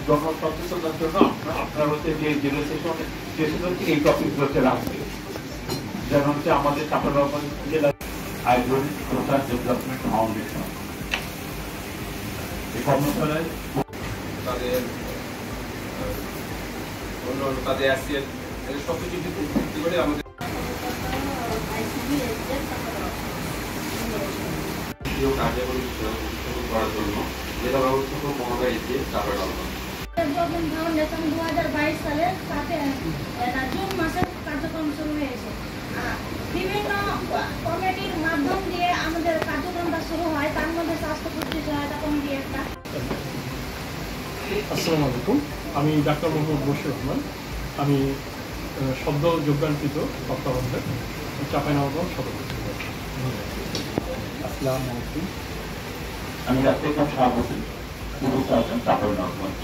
জনসচেতনার জন্য আপনার হচ্ছে যে জেলা সেশন হচ্ছে এই টপিকগুলো হচ্ছে রাখবে, যেন হচ্ছে আমাদের চাঁপাইনবাবগঞ্জ জেলা আইড্রোলিক সোশ্যাল ডেভেলপমেন্ট ফাউন্ডেশন এই কর্মশালায় তাদের অন্যান্য তাদের অ্যাসিড সব কিছু ভিত্তি করে আমাদের কার্যকরী করার জন্য জেলা ব্যবস্থাপক মহোদয় এসে চাঁপাইনবাবগঞ্জ ফাউন্ডেশন 2022 সালের 7 জুন মাসে কার্যক্রম শুরু হয়েছে। বিভিন্ন কমিটির মাধ্যম দিয়ে আমাদের কার্যক্রমটা শুরু হয়, তার মধ্যে স্বাস্থ্য পুষ্টি সহায়তা কমিটি একটা। আসসালামু আলাইকুম, আমি ডাক্তার মোহাম্মদ বশির রহমান। আমি সদ্য যোগদানকৃত তত্ত্বাবধায়ক চাঁপাইনবাবগঞ্জ সদর। আসসালামু আলাইকুম, আমি ডাক্তার সভাপতি চাঁপাইনবাবগঞ্জ।